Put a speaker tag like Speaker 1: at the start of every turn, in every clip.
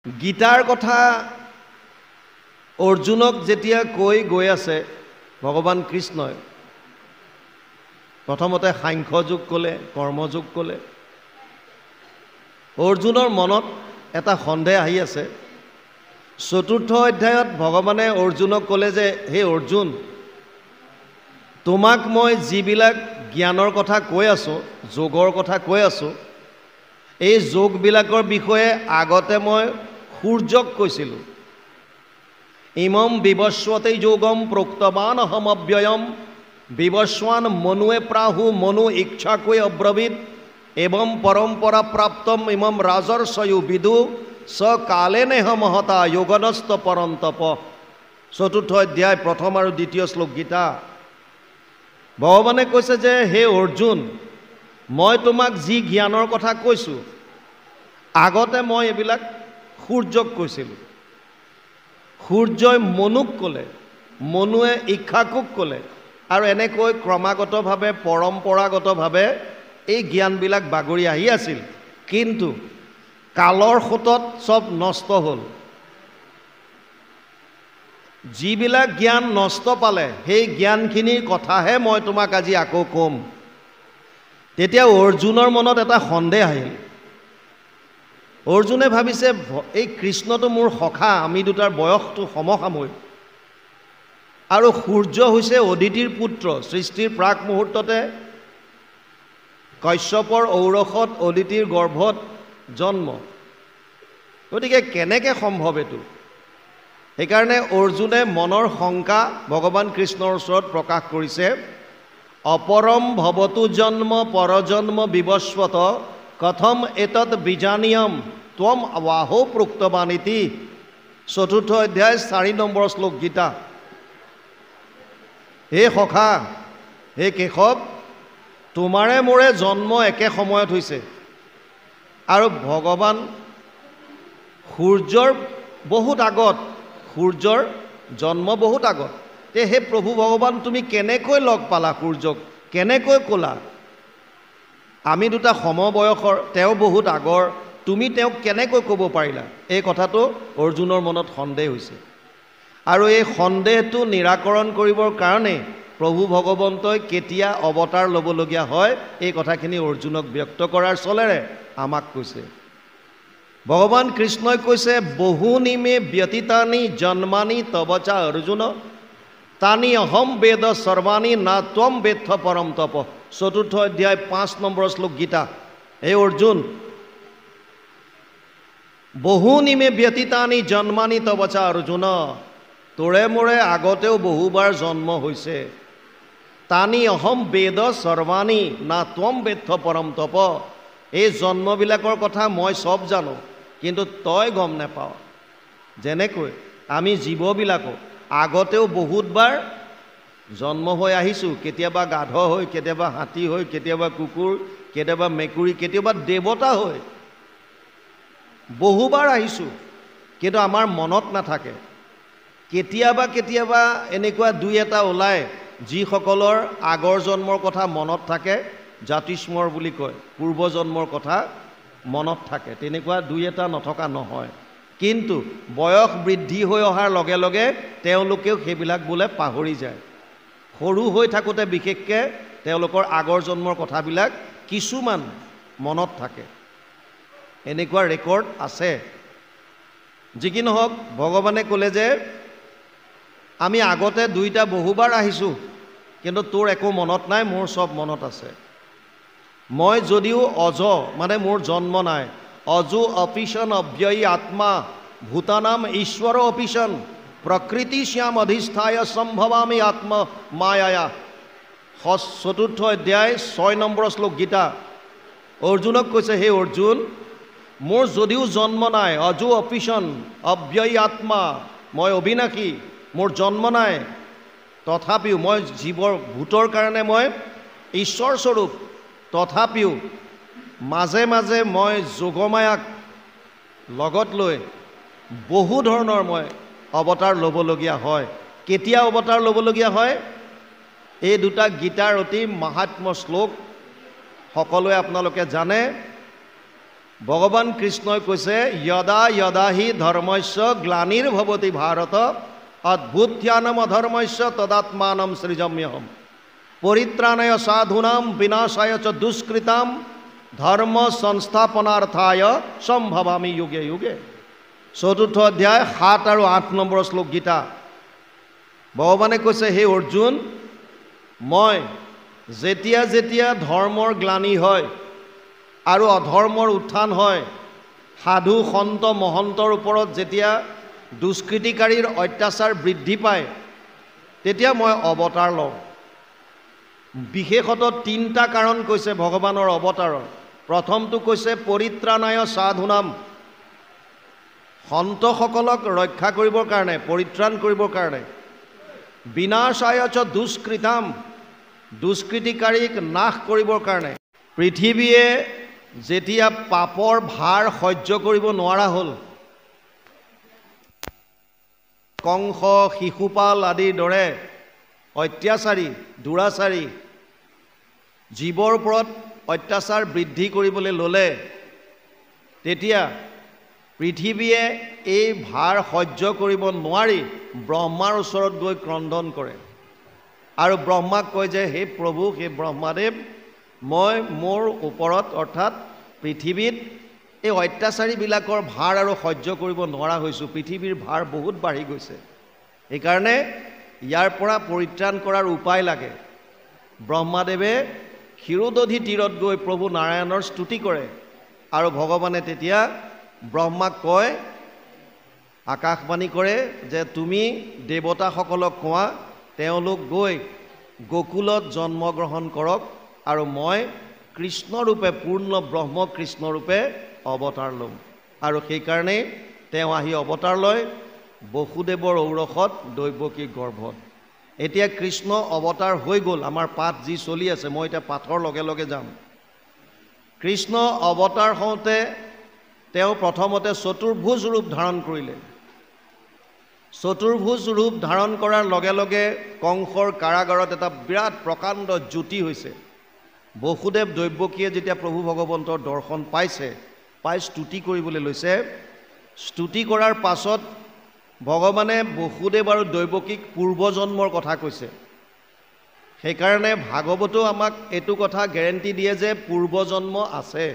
Speaker 1: গীতাৰ কথা অৰ্জুনক যেতিয়া কৈ গৈ আছে ভগৱান কৃষ্ণই প্ৰথমতে সাংখ্য যোগ ক'লে, কৰ্মযোগ ক'লে। অৰ্জুনৰ মনত এটা সন্দেহ আহি আছে। চতুৰ্থ অধ্যায়ত ভগৱানে অৰ্জুনক ক'লে যে হে অৰ্জুন, তোমাক মই যিবিলাক জ্ঞানৰ কথা কৈ আছোঁ, যোগৰ কথা কৈ আছোঁ, এই যোগবিলাকৰ বিষয়ে আগতে মই সূৰ্যক কৈছিলোঁ। ইমম বিবস্বতে যোগম প্ৰোক্তবান অহমব্যয়ম বিবস্বান মনুৱে প্ৰাহু মনু ইচ্ছাকৈ অব্ৰবীত এবং পৰম্পৰা প্ৰাপ্তম ইমম ৰাজৰ্ষয়ু বিদু স কালে নেহ মহতা যোগনস্ত পৰন্তপ। চতুৰ্থ অধ্যায় প্ৰথম আৰু দ্বিতীয় শ্লোক গীতা। ভগৱানে কৈছে যে হে অৰ্জুন, মই তোমাক যি জ্ঞানৰ কথা কৈছোঁ আগতে মই এইবিলাক সূৰ্যক কৈছিলোঁ। সূৰ্যই মনুক ক'লে, মনুৱে ইক্ষাকুক ক'লে, আৰু এনেকৈ ক্ৰমাগতভাৱে পৰম্পৰাগতভাৱে এই জ্ঞানবিলাক বাগৰি আহি আছিল। কিন্তু কালৰ সোঁতত চব নষ্ট হ'ল। যিবিলাক জ্ঞান নষ্ট পালে সেই জ্ঞানখিনিৰ কথাহে মই তোমাক আজি আকৌ ক'ম। তেতিয়া অৰ্জুনৰ মনত এটা সন্দেহ আহিল। অৰ্জুনে ভাবিছে এই কৃষ্ণটো মোৰ সখা, আমি দুটাৰ বয়সটো সমসাময়িক, আৰু সূৰ্য হৈছে অদিতিৰ পুত্ৰ। সৃষ্টিৰ প্ৰাক মুহূৰ্ততে কশ্যপৰ ঔৰসত অদিতিৰ গৰ্ভত জন্ম। গতিকে কেনেকৈ সম্ভৱ এইটো? সেইকাৰণে অৰ্জুনে মনৰ শংকা ভগৱান কৃষ্ণৰ ওচৰত প্ৰকাশ কৰিছে। অপৰম ভৱতু জন্ম পৰজন্ম বিবস্বত কথম এতৎ বিজানীয়ম ত্বম আৱাহো প্ৰোক্তবানিতি। চতুৰ্থ অধ্যায় 4 নম্বৰ শ্লোক গীতা। হে সখা, হে কেশৱ, তোমাৰে মোৰে জন্ম একে সময়ত হৈছে, আৰু ভগৱান সূৰ্যৰ বহুত আগত, সূৰ্যৰ জন্ম বহুত আগত। তে হে প্ৰভু ভগৱান, তুমি কেনেকৈ লগ পালা সূৰ্যক, কেনেকৈ ক'লা? আমি দুটা সমবয়সৰ, তেওঁ বহুত আগৰ, তুমি তেওঁক কেনেকৈ ক'ব পাৰিলা? এই কথাটো অৰ্জুনৰ মনত সন্দেহ হৈছে, আৰু এই সন্দেহটো নিৰাকৰণ কৰিবৰ কাৰণে প্ৰভু ভগৱন্তই কেতিয়া অৱতাৰ ল'বলগীয়া হয় এই কথাখিনি অৰ্জুনক ব্যক্ত কৰাৰ চলেৰে আমাক কৈছে। ভগৱান কৃষ্ণই কৈছে বহুনিমে ব্যতীতানি জন্মানি তবচা অৰ্জুন তানি অহম বেদ সৰ্বাণি না ত্বম বেত্থ পৰম তপ। চতুৰ্থ অধ্যায় 5 নম্বৰ শ্লোক গীতা। হে অৰ্জুন, বহুনিমে ব্যতীতানি জন্মানি তবচা অৰ্জুন, তোৰে মোৰে আগতেও বহুবাৰ জন্ম হৈছে। তানি অহম বেদ সৰ্বাণি না ত্বম বেত্থ পৰম তপ। এই জন্মবিলাকৰ কথা মই চব জানো, কিন্তু তই গম নাপাৱ। যেনেকৈ আমি জীৱবিলাকো আগতেও বহুতবাৰ জন্ম হৈ আহিছোঁ, কেতিয়াবা গাধ হৈ, কেতিয়াবা হাতী হৈ, কেতিয়াবা কুকুৰ, কেতিয়াবা মেকুৰী, কেতিয়াবা দেৱতা হৈ বহুবাৰ আহিছোঁ, কিন্তু আমাৰ মনত নাথাকে। কেতিয়াবা কেতিয়াবা এনেকুৱা দুই এটা ওলায় যিসকলৰ আগৰ জন্মৰ কথা মনত থাকে, জাতিস্মৰ বুলি কয়, পূৰ্বজন্মৰ কথা মনত থাকে। তেনেকুৱা দুই এটা নথকা নহয়, কিন্তু বয়স বৃদ্ধি হৈ অহাৰ লগে লগে তেওঁলোকেও সেইবিলাক বোলে পাহৰি যায়। সৰু হৈ থাকোঁতে বিশেষকৈ তেওঁলোকৰ আগৰ জন্মৰ কথাবিলাক কিছুমান মনত থাকে। এনেকুৱা ৰেকৰ্ড আছে। যি কি নহওক, ভগৱানে ক'লে যে আমি আগতে দুইটা বহুবাৰ আহিছোঁ, কিন্তু তোৰ একো মনত নাই, মোৰ চব মনত আছে। মই যদিও অজ, মানে মোৰ জন্ম নাই, অজু অপিশন অব্যয়ী আত্মা ভূতানাম ঈশ্বৰ অপিশন প্ৰকৃতি শ্যাম অধিষ্ঠায় সম্ভৱামি আত্ম মায়া। চতুৰ্থ অধ্যায় 6 নম্বৰ শ্লোক গীতা। অৰ্জুনক কৈছে হে অৰ্জুন, মোৰ যদিও জন্ম নাই, অজু অপিশন অব্যয়ী আত্মা, মই অবিনাশী, মোৰ জন্ম নাই, তথাপিও মই জীৱৰ ভূতৰ কাৰণে মই ঈশ্বৰ স্বৰূপ, তথাপিও মাজে মাজে মই যোগমায়াক লগত লৈ বহু ধৰণৰ মই অৱতাৰ ল'বলগীয়া হয়। কেতিয়া অৱতাৰ ল'বলগীয়া হয়? এই দুটা গীতাৰ অতি মাহাত্ম্য শ্লোক সকলোৱে আপোনালোকে জানে। ভগৱান কৃষ্ণই কৈছে যদা যদা হি ধৰ্মস্য গ্লানিৰ্ভৱতি ভাৰত অদ্ভুত্যানম অধৰ্মস্য তদাত্মানম সৃজম্যহম পৰিত্ৰাণায় সাধূনাম বিনাশায় চ দুষ্কৃতাম ধৰ্ম সংস্থাপনাर्थाय সম্ভৱামি যুগে যুগে। চতুৰ্থ অধ্যায় 7 আৰু 8 নম্বৰ শ্লোক গীতা। ভগৱানে কৈছে হে অৰ্জুন, মই যেতিয়া যেতিয়া ধৰ্মৰ গ্লানি হয় আৰু অধৰ্মৰ উত্থান হয়, সাধু সন্ত মহন্তৰ ওপৰত যেতিয়া দুষ্কৃতিকাৰীৰ অত্যাচাৰ বৃদ্ধি পায়, তেতিয়া মই অৱতাৰ লওঁ। বিশেষত 3টা কাৰণ কৈছে ভগৱানৰ অৱতাৰৰ। প্ৰথমটো কৈছে পৰিত্ৰাণায় সাধুনাম, সন্তসকলক ৰক্ষা কৰিবৰ কাৰণে, পৰিত্ৰাণ কৰিবৰ কাৰণে। বিনাশায় চ দুষ্কৃতাম, দুষ্কৃতিকাৰীক নাশ কৰিবৰ কাৰণে। পৃথিৱীয়ে যেতিয়া পাপৰ ভাৰ সহ্য কৰিব নোৱাৰা হ'ল, কংস শিশুপাল আদিৰ দৰে অত্যাচাৰী দুৰাচাৰী জীৱৰ ওপৰত অত্যাচাৰ বৃদ্ধি কৰিবলৈ ল'লে, তেতিয়া পৃথিৱীয়ে এই ভাৰ সহ্য কৰিব নোৱাৰি ব্ৰহ্মাৰ ওচৰত গৈ ক্ৰন্দন কৰে আৰু ব্ৰহ্মাক কয় যে হে প্ৰভু, হে ব্ৰহ্মাদেৱ, মই মোৰ ওপৰত অৰ্থাৎ পৃথিৱীত এই অত্যাচাৰীবিলাকৰ ভাৰ আৰু সহ্য কৰিব নোৱাৰা হৈছোঁ। পৃথিৱীৰ ভাৰ বহুত বাঢ়ি গৈছে, সেইকাৰণে ইয়াৰ পৰা পৰিত্ৰাণ কৰাৰ উপায় লাগে। ব্ৰহ্মাদেৱে ক্ষীৰোদধি তীৰত গৈ প্ৰভু নাৰায়ণৰ স্তুতি কৰে আৰু ভগৱানে তেতিয়া ব্ৰহ্মাক কয়, আকাশবাণী কৰে যে তুমি দেৱতাসকলক কোৱা তেওঁলোক গৈ গোকুলত জন্মগ্ৰহণ কৰক আৰু মই কৃষ্ণৰূপে, পূৰ্ণ ব্ৰহ্ম কৃষ্ণৰূপে অৱতাৰ ল'ম। আৰু সেইকাৰণেই তেওঁ আহি অৱতাৰ লয় বসুদেৱৰ ঔৰসত দৈৱকীৰ গৰ্ভত। এতিয়া কৃষ্ণ অৱতাৰ হৈ গ'ল। আমাৰ পাঠ যি চলি আছে, মই এতিয়া পাঠৰ লগে লগে যাম। কৃষ্ণ অৱতাৰ হওঁতে তেওঁ প্ৰথমতে চতুৰ্ভুজ ৰূপ ধাৰণ কৰিলে। চতুৰ্ভুজ ৰূপ ধাৰণ কৰাৰ লগে লগে কংসৰ কাৰাগাৰত এটা বিৰাট প্ৰকাণ্ড জ্যোতি হৈছে। বসুদেৱ দৈৱকীয়ে যেতিয়া প্ৰভু ভগৱন্তৰ দৰ্শন পাইছে, পাই স্তুতি কৰিবলৈ লৈছে, স্তুতি কৰাৰ পাছত ভগৱানে বসুদেৱ আৰু দৈৱকীক পূৰ্বজন্মৰ কথা কৈছে। সেইকাৰণে ভাগৱতেও আমাক এইটো কথা গেৰেণ্টি দিয়ে যে পূৰ্বজন্ম আছে।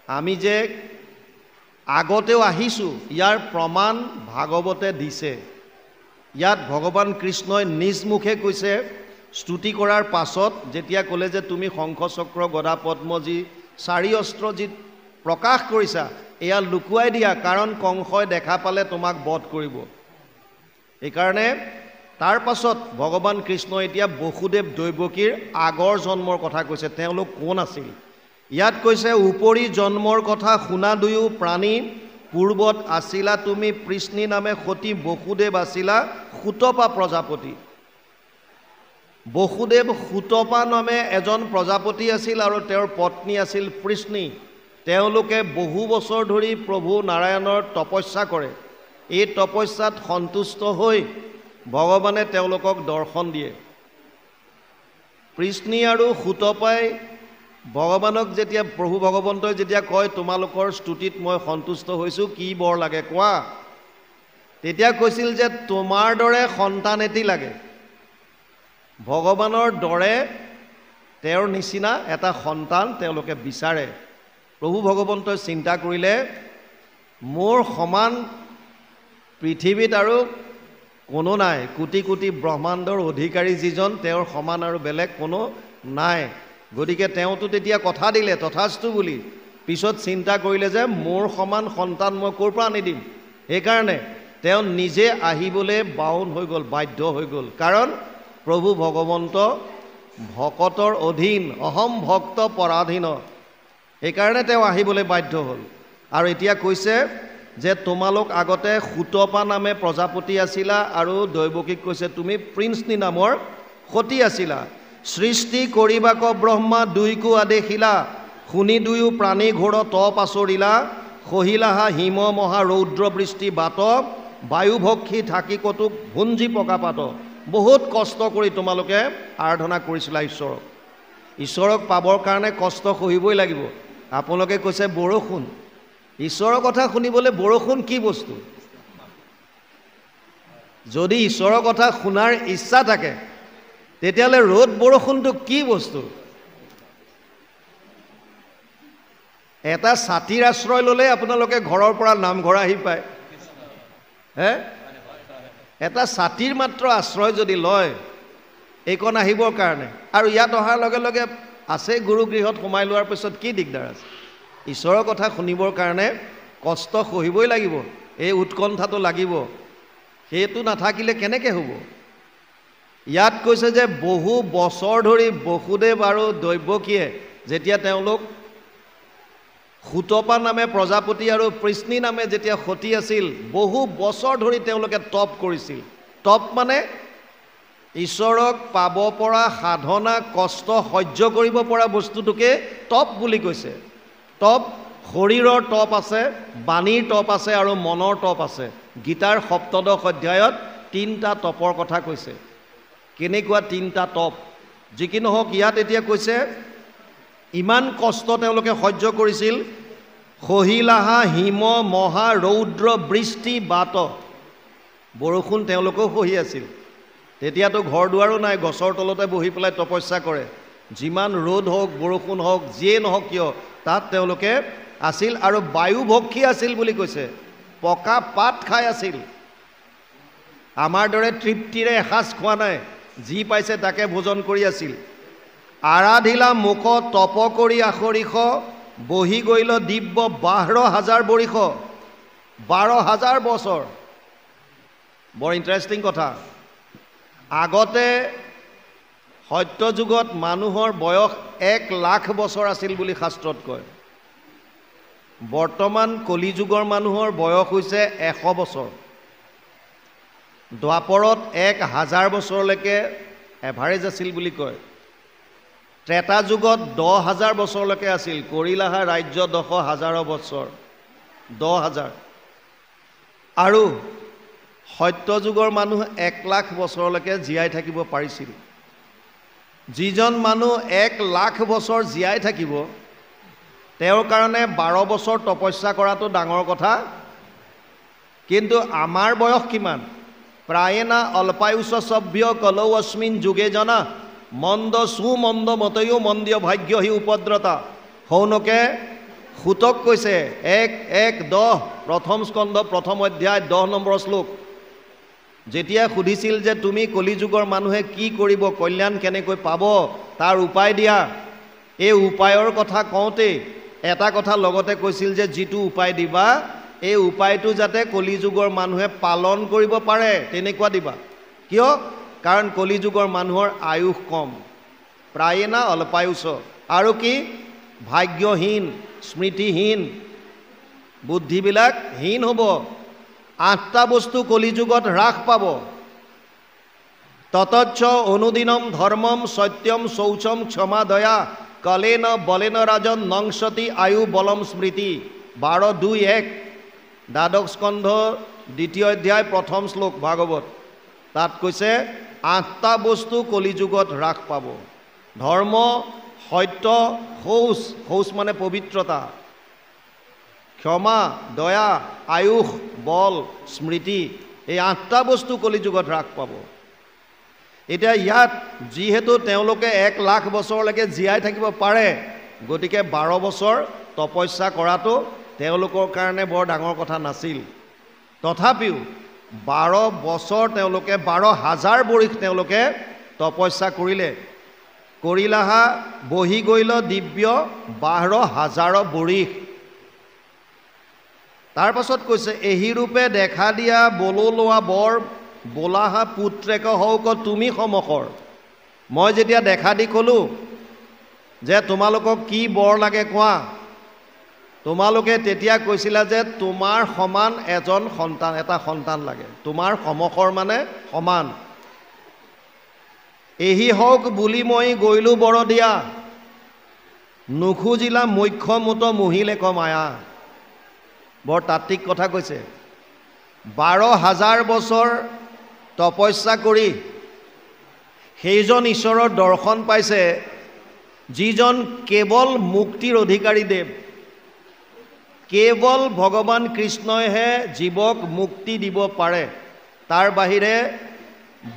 Speaker 1: আমি যে আগতেও আহিছোঁ, ইয়াৰ প্ৰমাণ ভাগৱতে দিছে। ইয়াত ভগৱান কৃষ্ণই নিজ মুখে কৈছে, স্তুতি কৰাৰ পাছত যেতিয়া ক'লে যে তুমি শংখ চক্ৰ গদা পদ্ম যি 4 অস্ত্ৰ যি প্ৰকাশ কৰিছা, এয়া লুকুৱাই দিয়া, কাৰণ কংসই দেখা পালে তোমাক বধ কৰিব। সেইকাৰণে তাৰ পাছত ভগৱান কৃষ্ণ এতিয়া বসুদেৱ দৈৱকীৰ আগৰ জন্মৰ কথা কৈছে, তেওঁলোক কোন আছিল। ইয়াত কৈছে, উপৰি জন্মৰ কথা শুনা দুয়ো প্ৰাণী, পূৰ্বত আছিলা তুমি পৃষ্ণী নামে সতী, বসুদেৱ আছিলা সুতপা প্ৰজাপতি। বসুদেৱ সুতপা নামে এজন প্ৰজাপতি আছিল আৰু তেওঁৰ পত্নী আছিল পৃষ্ণী। তেওঁলোকে বহু বছৰ ধৰি প্ৰভু নাৰায়ণৰ তপস্যা কৰে। এই তপস্যাত সন্তুষ্ট হৈ ভগৱানে তেওঁলোকক দৰ্শন দিয়ে। পৃষ্ণী আৰু সুতপাই ভগৱানক যেতিয়া, প্ৰভু ভগৱন্তই যেতিয়া কয় তোমালোকৰ স্তুতিত মই সন্তুষ্ট হৈছোঁ, কি বৰ লাগে কোৱা, তেতিয়া কৈছিল যে তোমাৰ দৰে সন্তান এটি লাগে। ভগৱানৰ দৰে তেওঁৰ নিচিনা এটা সন্তান তেওঁলোকে বিচাৰে। প্ৰভু ভগৱন্তই চিন্তা কৰিলে, মোৰ সমান পৃথিৱীত আৰু কোনো নাই, কোটি কোটি ব্ৰহ্মাণ্ডৰ অধিকাৰী যিজন, তেওঁৰ সমান আৰু বেলেগ কোনো নাই। গতিকে তেওঁতো তেতিয়া কথা দিলে তথাস্তু বুলি। পিছত চিন্তা কৰিলে যে মোৰ সমান সন্তান মই ক'ৰ পৰা আনি দিম। সেইকাৰণে তেওঁ নিজে আহিবলৈ বাউন হৈ গ'ল, বাধ্য হৈ গ'ল। কাৰণ প্ৰভু ভগৱন্ত ভকতৰ অধীন, অহম ভক্ত পৰাধীন। সেইকাৰণে তেওঁ আহিবলৈ বাধ্য হ'ল। আৰু এতিয়া কৈছে যে তোমালোক আগতে সুতপা নামে প্ৰজাপতি আছিলা, আৰু দৈৱকীক কৈছে তুমি পৃষ্ণী নামৰ সতী আছিলা। সৃষ্টি কৰিবাক ব্ৰহ্মা দুইকো আদেশিলা, শুনি দুয়ো প্ৰাণী ঘোৰ তপ আচৰিলা, সহিলাহা হিম মহা ৰৌদ্ৰ বৃষ্টি বাত, বায়ুভক্ষী থাকি কতো ভুঞ্জি পকাপাত। বহুত কষ্ট কৰি তোমালোকে আৰাধনা কৰিছিলা ঈশ্বৰক। ঈশ্বৰক পাবৰ কাৰণে কষ্ট সহিবই লাগিব। আপোনালোকে কৈছে বৰষুণ। ঈশ্বৰৰ কথা শুনিবলৈ বৰষুণ কি বস্তু? যদি ঈশ্বৰৰ কথা শুনাৰ ইচ্ছা থাকে তেতিয়াহ'লে ৰ'দ বৰষুণটো কি বস্তু? এটা ছাতিৰ আশ্ৰয় ল'লে আপোনালোকে ঘৰৰ পৰা নামঘৰ আহি পায়। এটা ছাতিৰ মাত্ৰ আশ্ৰয় যদি লয় এইকণ আহিবৰ কাৰণে, আৰু ইয়াত অহাৰ লগে লগে আছে গুৰুগৃহত সোমাই লোৱাৰ পিছত কি দিগদাৰ আছে? ঈশ্বৰৰ কথা শুনিবৰ কাৰণে কষ্ট সহিবই লাগিব, এই উৎকণ্ঠাটো লাগিব। সেইটো নাথাকিলে কেনেকৈ হ'ব? ইয়াত কৈছে যে বহু বছৰ ধৰি বসুদেৱ আৰু দৈৱকীয়ে যেতিয়া তেওঁলোক সুতপা নামে প্ৰজাপতি আৰু পৃষ্ণি নামে যেতিয়া সতী আছিল, বহু বছৰ ধৰি তেওঁলোকে তপ কৰিছিল। তপ মানে ঈশ্বৰক পাব পৰা সাধনা, কষ্ট সহ্য কৰিব পৰা বস্তুটোকে তপ বুলি কৈছে। তপ শৰীৰৰ তপ আছে, বাণীৰ তপ আছে আৰু মনৰ তপ আছে। গীতাৰ ৭ম অধ্যায়ত ৩টা তপৰ কথা কৈছে। কেনেকুৱা 3টা তপ? যি কি নহওক, ইয়াত এতিয়া কৈছে ইমান কষ্ট তেওঁলোকে সহ্য কৰিছিল। সহিলাহা হিম মহা ৰৌদ্ৰ বৃষ্টি বাত, বৰষুণ তেওঁলোকেও সহি আছিল। তেতিয়াতো ঘৰ দুৱাৰো নাই, গছৰ তলতে বহি পেলাই তপস্যা কৰে। যিমান ৰ'দ হওক বৰষুণ হওক যিয়ে নহওক কিয় তাত তেওঁলোকে আছিল। আৰু বায়ুভক্ষী আছিল বুলি কৈছে, পকা পাত খাই আছিল। আমাৰ দৰে তৃপ্তিৰে এসাঁজ খোৱা নাই, যি পাইছে তাকে ভোজন কৰি আছিল। আৰাধিলা মুখ তপ কৰি আখৰিষ, বহি গৈল দিব্য ১২,০০০ বৰিষ। ১২,০০০ বছৰ। বৰ ইণ্টাৰেষ্টিং কথা। আগতে সত্য যুগত মানুহৰ বয়স ১,০০,০০০ বছৰ আছিল বুলি শাস্ত্ৰত কয়। বৰ্তমান কলি যুগৰ মানুহৰ বয়স হৈছে ১০০ বছৰ। দ্বাপৰত ১,০০০ বছৰলৈকে এভাৰেজ আছিল বুলি কয়। ত্ৰেতা যুগত ১০,০০০ বছৰলৈকে আছিল। কৰিলাহা ৰাজ্য ১০,০০০ বছৰ, ১০,০০০। আৰু সত্য যুগৰ মানুহ ১,০০,০০০ বছৰলৈকে জীয়াই থাকিব পাৰিছিল। যিজন মানুহ ১,০০,০০০ বছৰ জীয়াই থাকিব তেওঁৰ কাৰণে ১২ বছৰ তপস্যা কৰাটো ডাঙৰ কথা। কিন্তু আমাৰ বয়স কিমান? প্ৰায়েনা অল্পায়ুষ সভ্য কলৌ অস্মিন যুগে জনা, মন্দ সুমন্দ মতয়ো মন্দিয় ভাগ্য হি উপদ্ৰতা। সৌনকে সুতক কৈছে ১:১:১০ প্ৰথম স্কন্ধ ১ম অধ্যায় ১০ নম্বৰ শ্লোক। যেতিয়া সুধিছিল যে তুমি কলিযুগৰ মানুহে কি কৰিব, কল্যাণ কেনেকৈ পাব, তাৰ উপায় দিয়া, এই উপায়ৰ কথা কওঁতেই এটা কথা লগতে কৈছিল যে যিটো উপায় দিবা এই উপায়টো যাতে কলিযুগৰ মানুহে পালন কৰিব পাৰে তেনেকুৱা দিবা। কিয়? কাৰণ কলিযুগৰ মানুহৰ আয়ুস কম, প্ৰায়েনা অল্পায়ুষ। আৰু কি? ভাগ্যহীন, স্মৃতিহীন, বুদ্ধিবিলাক হীন হ'ব। ৮টা বস্তু কলিযুগত হ্ৰাস পাব। ততচ্ছ অনুদিনম ধৰ্মম সত্যম শৌচম ক্ষমা দয়া, কলেন বলেন ৰাজন নংসতি আয়ু বলম স্মৃতি। ১২:২:১ দ্বাদশ স্কন্ধ ২য় অধ্যায় ১ম শ্লোক ভাগৱত। তাত কৈছে ৮টা বস্তু কলিযুগত হ্ৰাস পাব। ধৰ্ম, সত্য, শৌচ, শৌচ মানে পবিত্ৰতা, ক্ষমা, দয়া, আয়ুস, বল, স্মৃতি, এই ৮টা বস্তু কলিযুগত হ্ৰাস পাব। এতিয়া ইয়াত যিহেতু তেওঁলোকে ১,০০,০০০ বছৰলৈকে জীয়াই থাকিব পাৰে, গতিকে ১২ বছৰ তপস্যা কৰাটো তেওঁলোকৰ কাৰণে বৰ ডাঙৰ কথা নাছিল। তথাপিও ১২ বছৰ তেওঁলোকে ১২,০০০ বৰিষ তেওঁলোকে তপস্যা কৰিলে। কৰিলাহা বহি গৈল দিব্য ১২,০০০ বৰিষ। তাৰ পাছত কৈছে এহি ৰূপে দেখা দিয়া বলো লোৱা বৰ, বোলাহা পুত্ৰেক হওক তুমি সমসৰ। মই যেতিয়া দেখা দি ক'লোঁ যে তোমালোকক কি বৰ লাগে কোৱা, তোমালোকে তেতিয়া কৈছিলা যে তোমাৰ সমান এজন সন্তান, এটা সন্তান লাগে। তোমাৰ সমসৰ মানে সমান। এহি হওক বুলি মই গৈলোঁ বৰ দিয়া, নুখুজিলা মুখ্য মুত মুহিলে ক মায়া। বৰ তাত্ত্বিক কথা কৈছে। ১২,০০০ বছৰ তপস্যা কৰি সেইজন ঈশ্বৰৰ দৰ্শন পাইছে যিজন কেৱল মুক্তিৰ অধিকাৰী দেৱ, কেৱল ভগৱান কৃষ্ণইহে জীৱক মুক্তি দিব পাৰে। তাৰ বাহিৰে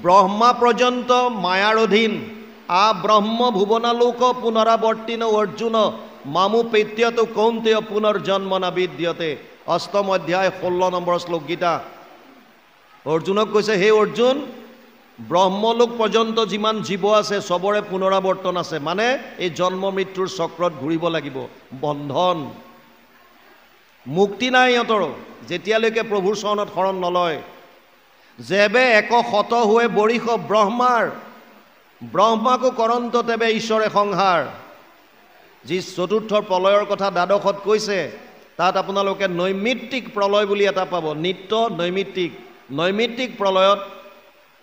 Speaker 1: ব্ৰহ্মা পৰ্যন্ত মায়াৰ অধীন। ব্ৰহ্ম ভুৱনালোক পুনৰাৱৰ্তিন অৰ্জুন মামু পেত্যত কৌন্তেয় পুনৰ্জন্ম নাবিদ্যতে। অষ্টম অধ্যায় 16 নম্বৰ শ্লোক গীতা। অৰ্জুনক কৈছে, হে অৰ্জুন, ব্ৰহ্মলোক পৰ্যন্ত যিমান জীৱ আছে চবৰে পুনৰাৱৰ্তন আছে, মানে এই জন্ম মৃত্যুৰ চক্ৰত ঘূৰিব লাগিব। বন্ধন, মুক্তি নাই সিহঁতৰ যেতিয়ালৈকে প্ৰভুৰ চৰণত শৰণ নলয়। যেবে এক শত হুৱে বৰিষ ব্ৰহ্মাৰ, ব্ৰহ্মাকো কৰন্ত তেবে ঈশ্বৰে সংহাৰ। যি চতুৰ্থ প্ৰলয়ৰ কথা দ্বাদশত কৈছে, তাত আপোনালোকে নৈমিত্তিক প্ৰলয় বুলি এটা পাব। নিত্য নৈমিত্তিক প্ৰলয়ত,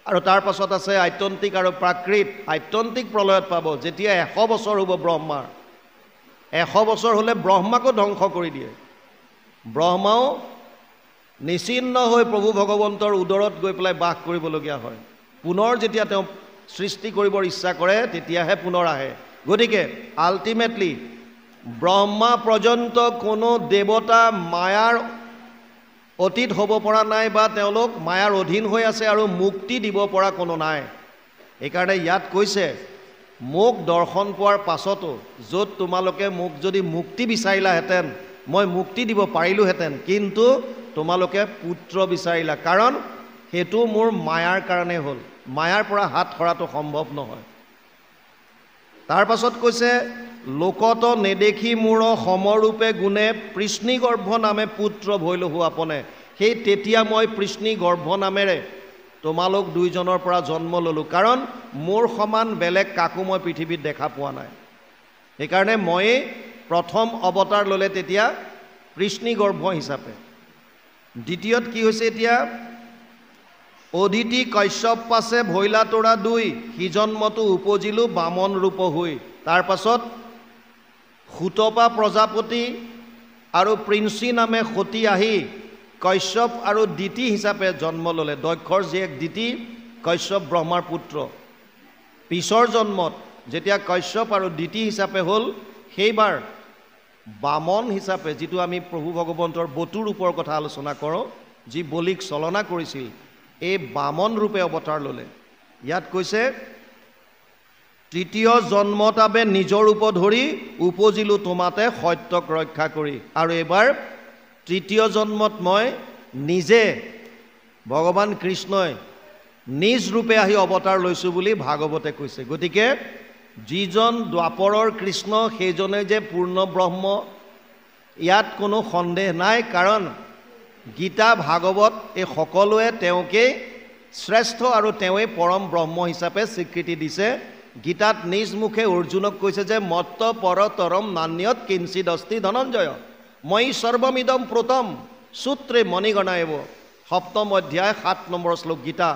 Speaker 1: আৰু তাৰ পাছত আছে আত্যন্তিক আৰু প্ৰাকৃত। আত্যন্তিক প্ৰলয়ত পাব যেতিয়া 100 বছৰ হ'ব ব্ৰহ্মাৰ। 100 বছৰ হ'লে ব্ৰহ্মাকো ধ্বংস কৰি দিয়ে। ব্ৰহ্মাও নিচিন্ন হৈ প্ৰভু ভগৱন্তৰ উদৰত গৈ পেলাই বাস কৰিবলগীয়া হয়। পুনৰ যেতিয়া তেওঁ সৃষ্টি কৰিবৰ ইচ্ছা কৰে তেতিয়াহে পুনৰ আহে। গতিকে আল্টিমেটলি ব্ৰহ্মা পৰ্যন্ত কোনো দেৱতা মায়াৰ অতীত হ'ব পৰা নাই, বা তেওঁলোক মায়াৰ অধীন হৈ আছে, আৰু মুক্তি দিব পৰা কোনো নাই। সেইকাৰণে ইয়াত কৈছে, মোক দৰ্শন পোৱাৰ পাছতো য'ত তোমালোকে মোক যদি মুক্তি বিচাৰিলাহেঁতেন মই মুক্তি দিব পাৰিলোহেঁতেন, কিন্তু তোমালোকে পুত্ৰ বিচাৰিলা, কাৰণ সেইটো মোৰ মায়াৰ কাৰণে হ'ল। মায়াৰ পৰা হাত সৰাটো সম্ভৱ নহয়। তাৰ পাছত কৈছে, লোকত নেদেখি মোৰ সমৰূপে গুণে পৃষ্ণী গৰ্ভ নামে পুত্ৰ ভৈলহু আপনে। সেই তেতিয়া মই পৃষ্ণী গৰ্ভ নামেৰে তোমালোক দুইজনৰ পৰা জন্ম ল'লোঁ, কাৰণ মোৰ সমান বেলেগ কাকো মই পৃথিৱীত দেখা পোৱা নাই। সেইকাৰণে ময়ে প্ৰথম অৱতাৰ ল'লে তেতিয়া পৃষ্ণী গৰ্ভ হিচাপে। দ্বিতীয়ত কি হৈছে এতিয়া, অদিতি কশ্যপ পাছে ভৈলা তোৰা দুই, সি জন্মটো উপজিলোঁ বামন ৰূপ হৈ। তাৰ পাছত সুতপা প্ৰজাপতি আৰু প্ৰিন্সি নামে সতী আহি কশ্যপ আৰু দিতি হিচাপে জন্ম ল'লে। দক্ষৰ জীয়েক দিতি, কশ্যপ ব্ৰহ্মাৰ পুত্ৰ। পিছৰ জন্মত যেতিয়া কশ্যপ আৰু দিতি হিচাপে হ'ল, সেইবাৰ বামন হিচাপে, যিটো আমি প্ৰভু ভগৱন্তৰ বটু ৰূপৰ কথা আলোচনা কৰোঁ, যি বলিক চলনা কৰিছিল, এই বামন ৰূপে অৱতাৰ ল'লে। ইয়াত কৈছে, তৃতীয় জন্মতাবে নিজৰ ৰূপ ধৰি উপজিলোঁ তোমাতে সত্যক ৰক্ষা কৰি। আৰু এইবাৰ তৃতীয় জন্মত মই নিজে, ভগৱান কৃষ্ণই নিজ ৰূপে আহি অৱতাৰ লৈছোঁ বুলি ভাগৱতে কৈছে। গতিকে যিজন দ্বাপৰৰ কৃষ্ণ সেইজনে যে পূৰ্ণ ব্ৰহ্ম, ইয়াত কোনো সন্দেহ নাই। কাৰণ গীতা ভাগৱত এই সকলোৱে তেওঁকেই শ্ৰেষ্ঠ আৰু তেওঁৱেই পৰম ব্ৰহ্ম হিচাপে স্বীকৃতি দিছে। গীতাত নিজ মুখে অৰ্জুনক কৈছে যে মত্ত পৰতৰম নান্যত কিঞ্চিদ অস্তি ধনঞ্জয়, মই সৰ্বমিদম প্ৰোতম সূত্ৰে মণিগণায়ব। সপ্তম অধ্যায় 7 নম্বৰ শ্লোক গীতা।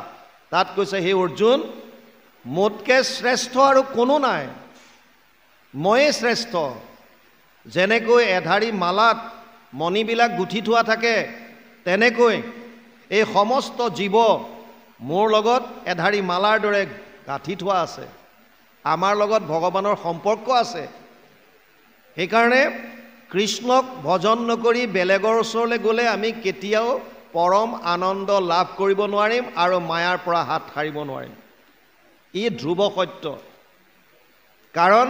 Speaker 1: তাত কৈছে, হে অৰ্জুন, মোতকৈ শ্ৰেষ্ঠ আৰু কোনো নাই, ময়ে শ্ৰেষ্ঠ। যেনেকৈ এধাৰী মালাত মণিবিলাক গুঠি থোৱা থাকে, তেনেকৈ এই সমস্ত জীৱ মোৰ লগত এধাৰী মালাৰ দৰে গাঁঠি থোৱা আছে। আমাৰ লগত ভগৱানৰ সম্পৰ্ক আছে। সেইকাৰণে কৃষ্ণক ভজন নকৰি বেলেগৰ ওচৰলৈ গ'লে আমি কেতিয়াও পৰম আনন্দ লাভ কৰিব নোৱাৰিম আৰু মায়াৰ পৰা হাত সাৰিব নোৱাৰিম। ই ধ্ৰুৱ সত্য। কাৰণ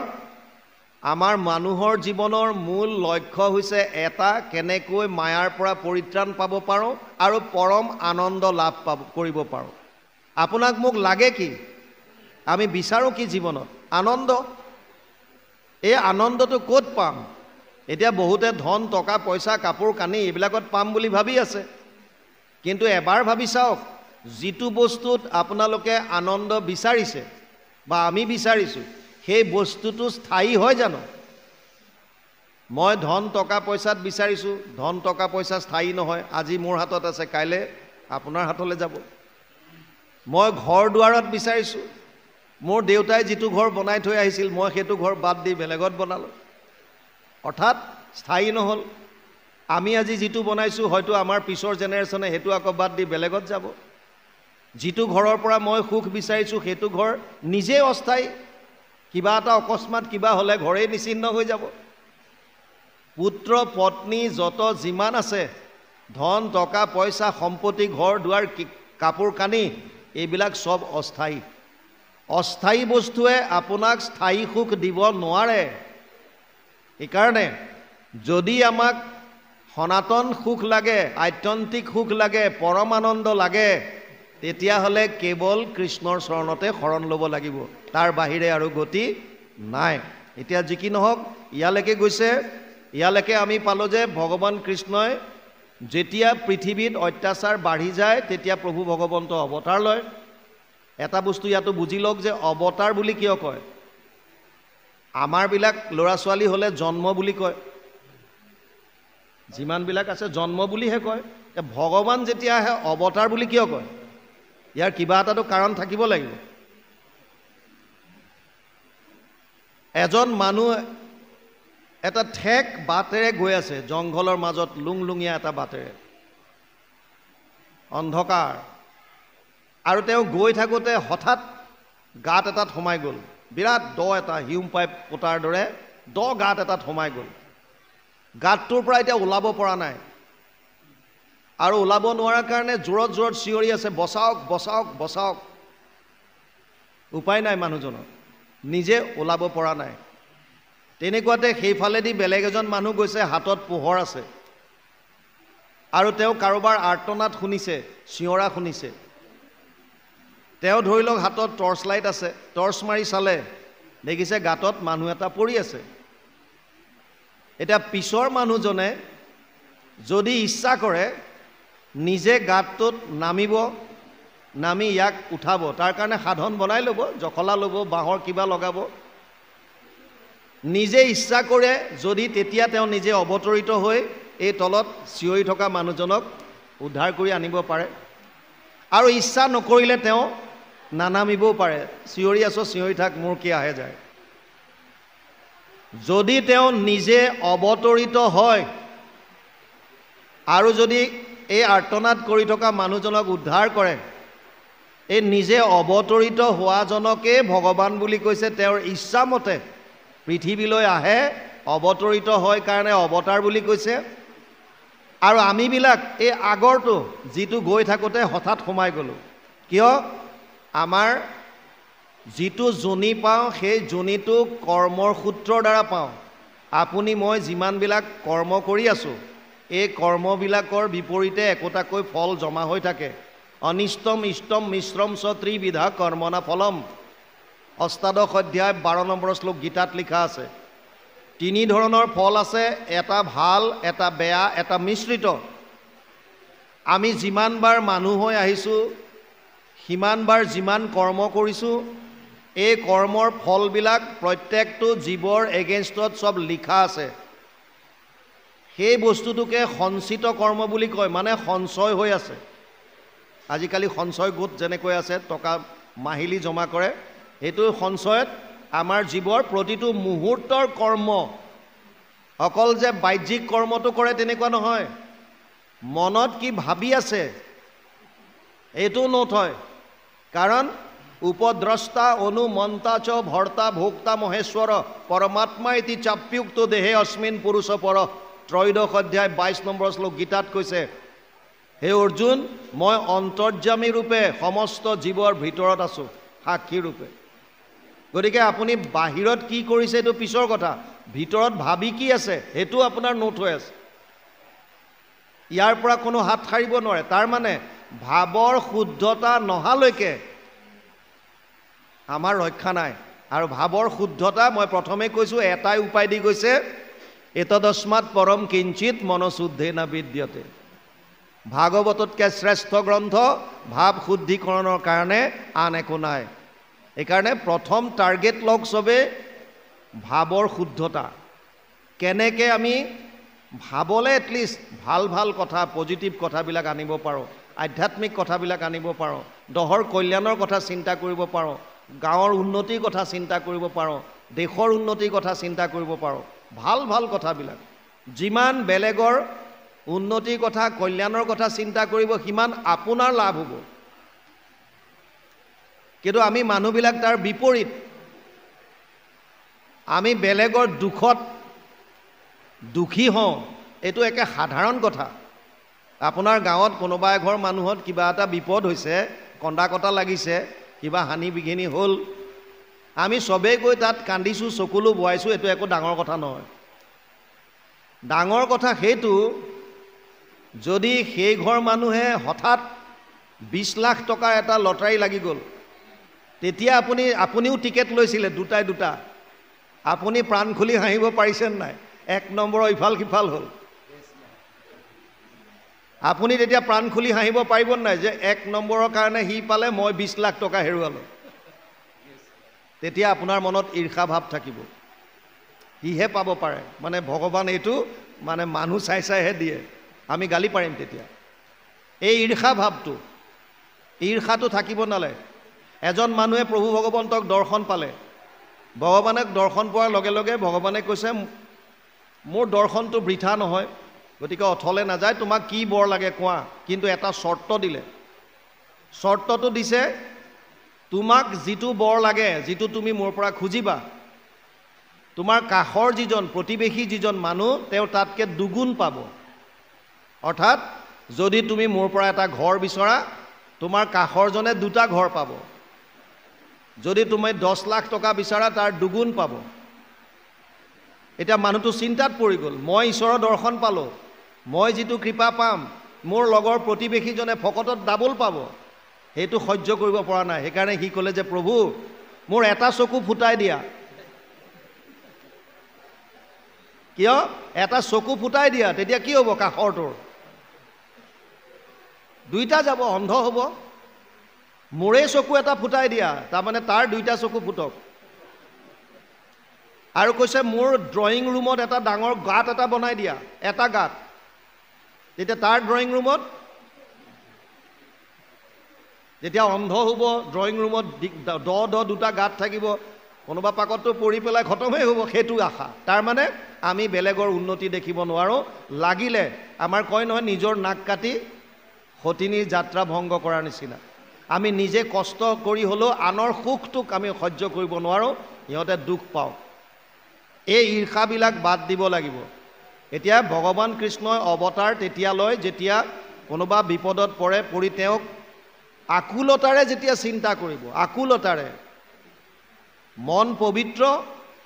Speaker 1: আমাৰ মানুহৰ জীৱনৰ মূল লক্ষ্য হৈছে এটা, কেনেকৈ মায়াৰ পৰা পৰিত্ৰাণ পাব পাৰোঁ আৰু পৰম আনন্দ লাভ কৰিব পাৰোঁ। আপোনাক মোক লাগে কি? আমি বিচাৰোঁ কি জীৱনত? আনন্দ। এই আনন্দটো ক'ত পাম? এতিয়া বহুতে ধন, টকা পইচা, কাপোৰ কানি এইবিলাকত পাম বুলি ভাবি আছে। কিন্তু এবাৰ ভাবি চাওক, যিটো বস্তুত আপোনালোকে আনন্দ বিচাৰিছে বা আমি বিচাৰিছোঁ, সেই বস্তুটো স্থায়ী হয় জানো? মই ধন টকা পইচাত বিচাৰিছোঁ, ধন টকা পইচা স্থায়ী নহয়। আজি মোৰ হাতত আছে, কাইলৈ আপোনাৰ হাতলৈ যাব। মই ঘৰ দুৱাৰত বিচাৰিছোঁ, মোৰ দেউতাই যিটো ঘৰ বনাই থৈ আহিছিল, মই সেইটো ঘৰ বাদ দি বেলেগত বনালোঁ, অৰ্থাৎ স্থায়ী নহ'ল। আমি আজি যিটো বনাইছোঁ, হয়তো আমাৰ পিছৰ জেনেৰেশ্যনে সেইটো আকৌ বাদ দি বেলেগত যাব। যিটো ঘৰৰ পৰা মই সুখ বিচাৰিছোঁ, সেইটো ঘৰ নিজেই অস্থায়ী। কিবা এটা অকস্মাত কিবা হ'লে ঘৰেই নিচিন্ন হৈ যাব। পুত্ৰ পত্নী যত যিমান আছে, ধন টকা পইচা সম্পত্তি ঘৰ দুৱাৰ কাপোৰ কানি, এইবিলাক চব অস্থায়ী। অস্থায়ী বস্তুৱে আপোনাক স্থায়ী সুখ দিব নোৱাৰে। সেইকাৰণে যদি আমাক সনাতন সুখ লাগে, আত্যন্তিক সুখ লাগে, পৰমানন্দ লাগে, তেতিয়াহ'লে কেৱল কৃষ্ণৰ চৰণতে শৰণ ল'ব লাগিব, তাৰ বাহিৰে আৰু গতি নাই। এতিয়া যি কি নহওক, ইয়ালৈকে গৈছে, ইয়ালৈকে আমি পালোঁ যে ভগৱান কৃষ্ণই যেতিয়া পৃথিৱীত অত্যাচাৰ বাঢ়ি যায় তেতিয়া প্ৰভু ভগৱন্ত অৱতাৰ লয়। এটা বস্তু ইয়াতো বুজি লওক যে অৱতাৰ বুলি কিয় কয়। আমাৰবিলাক ল'ৰা ছোৱালী হ'লে জন্ম বুলি কয়, যিমানবিলাক আছে জন্ম বুলিহে কয়। ভগৱান যেতিয়া আহে অৱতাৰ বুলি কিয় কয়? ইয়াৰ কিবা এটাতো কাৰণ থাকিব লাগিব। এজন মানুহ এটা ঠেক বাটেৰে গৈ আছে, জংঘলৰ মাজত লুংলুঙীয়া এটা বাটেৰে, অন্ধকাৰ, আৰু তেওঁ গৈ থাকোঁতে হঠাৎ গাঁত এটাত সোমাই গ'ল। বিৰাট দ এটা, হিউম পাইপ পোতাৰ দৰে দ গাঁত এটাত সোমাই গ'ল। গাঁতটোৰ পৰা এতিয়া ওলাব পৰা নাই, আৰু ওলাব নোৱাৰাৰ কাৰণে জোৰত জোৰত চিঞৰি আছে, বচাওক বচাওক বচাওক। উপায় নাই মানুহজনৰ, নিজে ওলাব পৰা নাই। তেনেকুৱাতে সেইফালেদি বেলেগ এজন মানুহ গৈছে, হাতত পোহৰ আছে, আৰু তেওঁ কাৰোবাৰ আৰ্তনাদ শুনিছে, চিঞৰা শুনিছে। তেওঁ ধৰি লওক হাতত টৰ্চ লাইট আছে, টৰ্চ মাৰি চালে, দেখিছে গাঁতত মানুহ এটা পৰি আছে। এতিয়া পিছৰ মানুহজনে যদি ইচ্ছা কৰে নিজে গাঁতটোত নামিব, নামি ইয়াক উঠাব, তাৰ কাৰণে সাধন বনাই ল'ব, জখলা ল'ব, বাঁহৰ কিবা লগাব। নিজে ইচ্ছা কৰে যদি, তেতিয়া তেওঁ নিজে অৱতৰিত হৈ এই তলত চিঞৰি থকা মানুহজনক উদ্ধাৰ কৰি আনিব পাৰে। আৰু ইচ্ছা নকৰিলে তেওঁ নানামিবও পাৰে, চিঞৰি আছো চিঞৰি থাক, মোৰ কি আহে যায়। যদি তেওঁ নিজে অৱতৰিত হয় আৰু যদি এই আৰ্তনাদ কৰি থকা মানুহজনক উদ্ধাৰ কৰে, এই নিজে অৱতৰিত হোৱাজনকে ভগৱান বুলি কৈছে। তেওঁৰ ইচ্ছামতে পৃথিৱীলৈ আহে, অৱতৰিত হয় কাৰণে অৱতাৰ বুলি কৈছে। আৰু আমিবিলাক এই আগৰটো যিটো গৈ থাকোঁতে হঠাৎ সোমাই গ'লোঁ, কিয়? আমাৰ যিটো যোনি পাওঁ সেই যোনিটো কৰ্মৰ সূত্ৰৰ দ্বাৰা পাওঁ। আপুনি মই যিমানবিলাক কৰ্ম কৰি আছোঁ, এই কৰ্মবিলাকৰ বিপৰীতে একোটাকৈ ফল জমা হৈ থাকে। অনিষ্টম ইষ্টম মিশ্ৰম চ ত্ৰিবিধা কৰ্মনা ফলম, অষ্টাদশ অধ্যায় 12 নম্বৰ শ্লোক গীতাত লিখা আছে। তিনি ধৰণৰ ফল আছে, এটা ভাল, এটা বেয়া, এটা মিশ্ৰিত। আমি যিমানবাৰ মানুহ হৈ আহিছোঁ, সিমানবাৰ যিমান কৰ্ম কৰিছোঁ, এই কৰ্মৰ ফলবিলাক প্ৰত্যেকটো জীৱৰ এগেইনষ্টত চব লিখা আছে। সেই বস্তুটোকে সঞ্চিত কৰ্ম বুলি কয়, মানে সঞ্চয় হৈ আছে। আজিকালি সঞ্চয় গোট যেনেকৈ আছে, টকা মাহিলী জমা কৰে, সেইটো সঞ্চয়ত আমাৰ জীৱৰ প্ৰতিটো মুহূৰ্তৰ কৰ্ম, অকল যে বাহ্যিক কৰ্মটো কৰে তেনেকুৱা নহয়, মনত কি ভাবি আছে এইটো নোট হয়। কাৰণ উপদ্ৰষ্টা অনুমন্তা চ ভৰ্তা ভোক্তা মহেশ্বৰ পৰমাত্মা ইতি চাপ্যুক্ত দেহে অস্মিন পুৰুষ পৰ, ত্ৰয়োদশ অধ্যায় 22 নম্বৰ শ্লোক গীতাত কৈছে, হে অৰ্জুন, মই অন্তৰ্যামী ৰূপে সমস্ত জীৱৰ ভিতৰত আছোঁ, সাক্ষী ৰূপে। গতিকে আপুনি বাহিৰত কি কৰিছে এইটো পিছৰ কথা, ভিতৰত ভাবি কি আছে সেইটো আপোনাৰ নোট হৈ আছে। ইয়াৰ পৰা কোনো হাত সাৰিব নোৱাৰে। তাৰ মানে ভাৱৰ শুদ্ধতা নহালৈকে আমাৰ ৰক্ষা নাই। আৰু ভাৱৰ শুদ্ধতা মই প্ৰথমে কৈছোঁ, এটাই উপায় দি গৈছে, এতদস্মাৎ পৰম কিঞ্চিত মনশুদ্ধেনা বিদ্যতে। ভাগৱততকৈ শ্ৰেষ্ঠ গ্ৰন্থ ভাৱ শুদ্ধিকৰণৰ কাৰণে আন একো নাই। এইকাৰণে প্ৰথম টাৰ্গেট লওক চবে ভাৱৰ শুদ্ধতা। কেনেকৈ আমি ভাবলে এটলিষ্ট ভাল ভাল কথা, পজিটিভ কথাবিলাক আনিব পাৰোঁ, আধ্যাত্মিক কথাবিলাক আনিব পাৰোঁ, দহৰ কল্যাণৰ কথা চিন্তা কৰিব পাৰোঁ, গাঁৱৰ উন্নতিৰ কথা চিন্তা কৰিব পাৰোঁ, দেশৰ উন্নতিৰ কথা চিন্তা কৰিব পাৰোঁ, ভাল ভাল কথাবিলাক। যিমান বেলেগৰ উন্নতিৰ কথা, কল্যাণৰ কথা চিন্তা কৰিব, সিমান আপোনাৰ লাভ হ'ব। কিন্তু আমি মানুহবিলাক তাৰ বিপৰীত। আমি বেলেগৰ দুখত দুখী হওঁ, এইটো একে সাধাৰণ কথা। আপোনাৰ গাঁৱত কোনোবা এঘৰ মানুহত কিবা এটা বিপদ হৈছে, কন্দা কটা লাগিছে, কিবা হানি বিঘিনি হ'ল, আমি চবেই গৈ তাত কান্দিছোঁ, চকুলো বোৱাইছোঁ, এইটো একো ডাঙৰ কথা নহয়। ডাঙৰ কথা সেইটো যদি সেই ঘৰ মানুহে হঠাৎ 20 লাখ টকাৰ এটা লটাৰী লাগি গ'ল, তেতিয়া আপুনিও টিকেট লৈছিলে দুটাই দুটা, আপুনি প্ৰাণ খুলি হাঁহিব পাৰিছে নাই? 1 নম্বৰৰ ইফাল সিফাল হ'ল। আপুনি তেতিয়া প্ৰাণ খুলি হাঁহিব পাৰিব নাই যে 1 নম্বৰৰ কাৰণে সি পালে, মই 20 লাখ টকা হেৰুৱালোঁ? তেতিয়া আপোনাৰ মনত ঈৰ্ষা ভাৱ থাকিব, সিহে পাব পাৰে, মানে ভগৱান এইটো মানে মানুহ চাই চাইহে দিয়ে, আমি গালি পাৰিম তেতিয়া। এই ঈৰ্ষা ভাৱটো, ঈৰ্ষাটো থাকিব নালাগে। এজন মানুহে প্ৰভু ভগৱন্তক দৰ্শন পালে, ভগৱানক দৰ্শন পোৱাৰ লগে লগে ভগৱানে কৈছে মোৰ দৰ্শনটো বৃথা নহয়, গতিকে অথলে নাযায়, তোমাক কি বৰ লাগে কোৱা। কিন্তু এটা চৰ্ত দিলে। চৰ্তটো দিছে, তোমাক যিটো বৰ লাগে, যিটো তুমি মোৰ পৰা খুজিবা, তোমাৰ কাষৰ যিজন প্ৰতিবেশী যিজন মানুহ, তেওঁ তাতকৈ দুগুণ পাব। অৰ্থাৎ যদি তুমি মোৰ পৰা এটা ঘৰ বিচৰা, তোমাৰ কাষৰজনে 2টা ঘৰ পাব। যদি তুমি 10 লাখ টকা বিচাৰা, তাৰ দুগুণ পাব। এতিয়া মানুহটো চিন্তাত পৰি গ'ল, মই ঈশ্বৰৰ দৰ্শন পালোঁ, মই যিটো কৃপা পাম, মোৰ লগৰ প্ৰতিবেশীজনে ভকতত ডাবল পাব, সেইটো সহ্য কৰিব পৰা নাই। সেইকাৰণে সি ক'লে যে প্ৰভু, মোৰ এটা চকু ফুটাই দিয়া। কিয়? এটা চকু ফুটাই দিয়া, তেতিয়া কি হ'ব? কাষৰটোৰ 2টা যাব, অন্ধ হ'ব। মোৰেই চকু এটা ফুটাই দিয়া, তাৰমানে তাৰ 2টা চকু ফুটক। আৰু কৈছে মোৰ ড্ৰয়িং ৰুমত এটা ডাঙৰ গাঁত এটা বনাই দিয়া, এটা গাঁত, তেতিয়া তাৰ ড্ৰয়িং ৰুমত যেতিয়া অন্ধ হ'ব, ড্ৰয়িং ৰুমত দ 2টা গাঁত থাকিব, কোনোবা পাকতটো পৰি পেলাই খতমেই হ'ব, সেইটো আশা। তাৰমানে আমি বেলেগৰ উন্নতি দেখিব নোৱাৰোঁ, লাগিলে আমাৰ কয় নহয় নিজৰ নাক কাটি সতিনীৰ যাত্ৰা ভংগ কৰাৰ নিচিনা। আমি নিজে কষ্ট কৰি হ'লেও আনৰ সুখটোক আমি সহ্য কৰিব নোৱাৰোঁ, সিহঁতে দুখ পাওঁ। এই ঈৰ্ষাবিলাক বাদ দিব লাগিব। এতিয়া ভগৱান কৃষ্ণই অৱতাৰ তেতিয়া লয় যেতিয়া কোনোবা বিপদত পৰি তেওঁক আকুলতাৰে যেতিয়া চিন্তা কৰিব, আকুলতাৰে মন পবিত্ৰ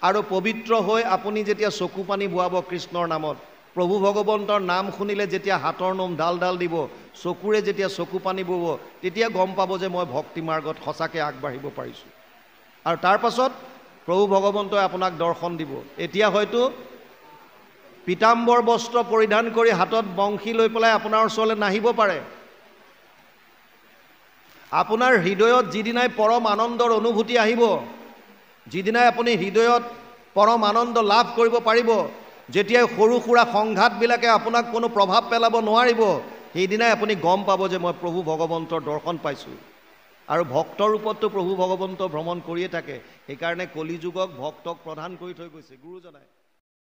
Speaker 1: আৰু পবিত্ৰ হৈ আপুনি যেতিয়া চকু পানী বোৱাব কৃষ্ণৰ নামত, প্ৰভু ভগৱন্তৰ নাম শুনিলে যেতিয়া হাতৰ নোম ডাল ডাল দিব, চকুৰে যেতিয়া চকু পানী বব, তেতিয়া গম পাব যে মই ভক্তি মাৰ্গত সঁচাকৈ আগবাঢ়িব পাৰিছোঁ। আৰু তাৰ পাছত প্ৰভু ভগৱন্তই আপোনাক দৰ্শন দিব। এতিয়া হয়তো পীতাম্বৰ বস্ত্ৰ পৰিধান কৰি হাতত বংশী লৈ পেলাই আপোনাৰ ওচৰলৈ নাহিব পাৰে। আপোনাৰ হৃদয়ত যিদিনাই পৰম আনন্দৰ অনুভূতি আহিব, যিদিনাই আপুনি হৃদয়ত পৰম আনন্দ লাভ কৰিব পাৰিব, যেতিয়াই সৰু সুৰা সংঘাতবিলাকে আপোনাক কোনো প্ৰভাৱ পেলাব নোৱাৰিব, সেইদিনাই আপুনি গম পাব যে মই প্ৰভু ভগৱন্তৰ দৰ্শন পাইছোঁ। আৰু ভক্তৰ ৰূপততো প্ৰভু ভগৱন্ত ভ্ৰমণ কৰিয়ে থাকে, সেইকাৰণে কলিযুগক ভক্তক প্ৰধান কৰি থৈ গৈছে গুৰুজনাই।